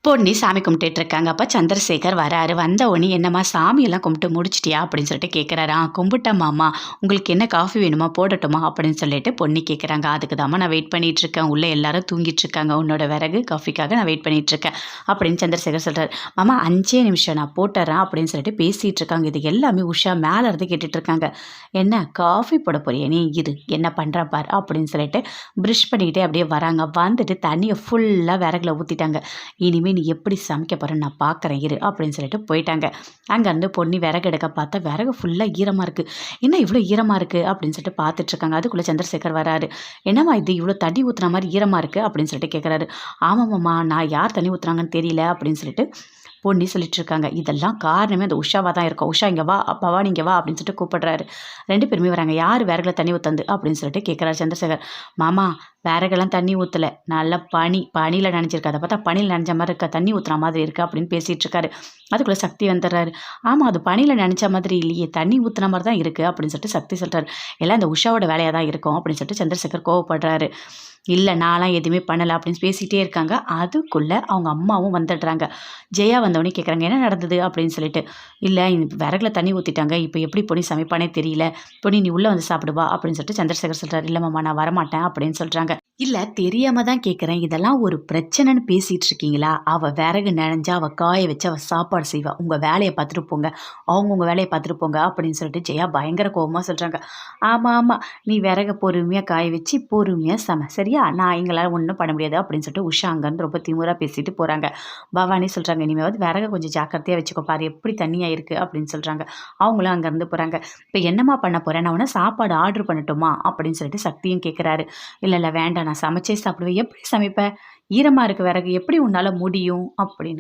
பொன்னி சாமி கும்பிட்டுட்டு இருக்காங்க. அப்ப சந்திரசேகர் வராரு. வந்த உடனே, "என்னம்மா சாமியெல்லாம் கும்பிட்டு முடிச்சிட்டியா?" அப்படின்னு சொல்லிட்டு கேட்குறாரு. கும்பிட்டேன் மாமா. உங்களுக்கு என்ன காஃபி வேணுமா? போடட்டுமா?" அப்படின்னு சொல்லிட்டு பொன்னி கேட்குறாங்க. "அதுக்கு தாம்மா நான் வெயிட் பண்ணிட்டு இருக்கேன். உள்ள எல்லாரும் தூங்கிட்டு இருக்காங்க. உன்னோட விறகு காஃபிக்காக நான் வெயிட் பண்ணிட்டு இருக்கேன்." அப்படின்னு சந்திரசேகர் சொல்றாரு. "மாமா 5 நிமிஷம் நான் போட்டுறேன்." அப்படின்னு சொல்லிட்டு பேசிட்டு இருக்காங்க. இது எல்லாமே உஷா மேல இருந்து கேட்டுட்டு இருக்காங்க. "என்ன காஃபி போட போறியா நீ? இரு என்ன பண்ற பார்." அப்படின்னு சொல்லிட்டு ப்ரஷ் பண்ணிக்கிட்டே அப்படியே வராங்க. வந்துட்டு தண்ணியை ஃபுல்லா விறகுல ஊத்திட்டாங்க. "இனிமே நீ எப்படி சமைக்க போறேன்னு நான் பார்க்குறேன் இரு." அப்படின்னு சொல்லிட்டு போயிட்டாங்க. அங்கேருந்து பொன்னி விறகு எடுக்க பார்த்தா விறகு ஃபுல்லாக ஈரமாக இருக்குது. என்ன இவ்வளோ ஈரமாக இருக்குது அப்படின்னு சொல்லிட்டு பார்த்துட்ருக்காங்க. அதுக்குள்ளே சந்திரசேகர் வராரு. "என்னம்மா இது இவ்வளோ தண்ணி ஊற்றுன மாதிரி ஈரமாக இருக்குது?" அப்படின்னு சொல்லிட்டு கேட்குறாரு. "ஆமாம்மாம்மா, நான் யார் தண்ணி ஊற்றுனாங்கன்னு தெரியல." அப்படின்னு சொல்லிட்டு பொன்னி சொல்லிட்டு இருக்காங்க. இதெல்லாம் காரணமே அந்த உஷாவாக தான் இருக்கும். "உஷா இங்கே வா, பவானி இங்கே வா." அப்படின்னு சொல்லிட்டு கூப்பிடுறாரு. 2 பேருமே வராங்க. "யார் விறகுல தண்ணி ஊற்றுனது?" அப்படின்னு சொல்லிட்டு கேட்குறாரு சந்திரசேகர். "மாமா விறகெல்லாம் தண்ணி ஊற்றல. நல்லா பனியில் நனைஞ்சிருக்கு. அதை பார்த்தா பனியில் நனைஞ்ச மாதிரி இருக்கா, தண்ணி ஊற்றுன மாதிரி இருக்குது." அப்படின்னு பேசிகிட்டு இருக்காரு. அதுக்குள்ளே சக்தி வந்துடுறாரு. "ஆமாம், அது பனியில் நனைச்ச மாதிரி இல்லையே, தண்ணி ஊற்றுன மாதிரி தான் இருக்குது." அப்படின்னு சொல்லிட்டு சக்தி சொல்கிறாரு. "எல்லாம் இந்த உஷாவோட வேலையாக தான் இருக்கும்." அப்படின்னு சொல்லிட்டு சந்திரசேகர் கோவப்படுறாரு. "இல்லை நான்லாம் எதுவுமே பண்ணலை." அப்படின்னு பேசிகிட்டே இருக்காங்க. அதுக்குள்ளே அவங்க அம்மாவும் வந்துடுறாங்க. ஜெயா வந்தவொடனே கேட்குறாங்க, "என்ன நடந்தது?" அப்படின்னு சொல்லிட்டு. "இல்லை விறகுல தண்ணி ஊற்றிட்டாங்க. இப்போ எப்படி பொன்னி சமைப்பானே தெரியல. பொன்னி நீ உள்ளே வந்து சாப்பிடுவா." அப்படின்னு சொல்லிட்டு சந்திரசேகர் சொல்கிறார். "இல்லை மாமா நான் வரமாட்டேன்." அப்படின்னு சொல்கிறாங்க. "இல்லை தெரியாம தான் கேட்குறேன். இதெல்லாம் ஒரு பிரச்சனைன்னு பேசிகிட்டு இருக்கீங்களா? அவள் விறகு நனைஞ்சா அவள் காய வச்சு அவள் சாப்பாடு செய்வா. உங்கள் வேலையை பார்த்துட்டு போங்க. அவங்கவுங்க வேலையை பார்த்துட்டு போங்க." அப்படின்னு சொல்லிட்டு ஜெயா பயங்கர கோவமாக சொல்கிறாங்க. "ஆமாம் ஆமாம், நீ விறக பொறுமையாக காய வச்சு பொறுமையாக சரியா? நான் எங்களால் ஒன்றும் பண்ண முடியாது." அப்படின்னு சொல்லிட்டு உஷா அங்கேருந்து ரொம்ப திமிராக பேசிட்டு போகிறாங்க. பவானி சொல்கிறாங்க, "இனிமேல் விறக கொஞ்சம் ஜாக்கிரதையாக வச்சுக்கோ பாரு, எப்படி தண்ணியாக இருக்குது." அப்படின்னு சொல்கிறாங்க. அவங்களும் அங்கேருந்து போகிறாங்க. "இப்போ என்னம்மா பண்ண போகிறேன்? நான் உடனே சாப்பாடு ஆர்டர் பண்ணட்டுமா?" அப்படின்னு சொல்லிட்டு சக்தியும் கேட்குறாரு. "இல்லை இல்லை வேண்டாம், நான் சமைச்சே சாப்பிடுவேன்." "எப்படி சமைப்ப? ஈரமாக இருக்கு விறகு, எப்படி உன்னால் முடியும்?" அப்படின்னு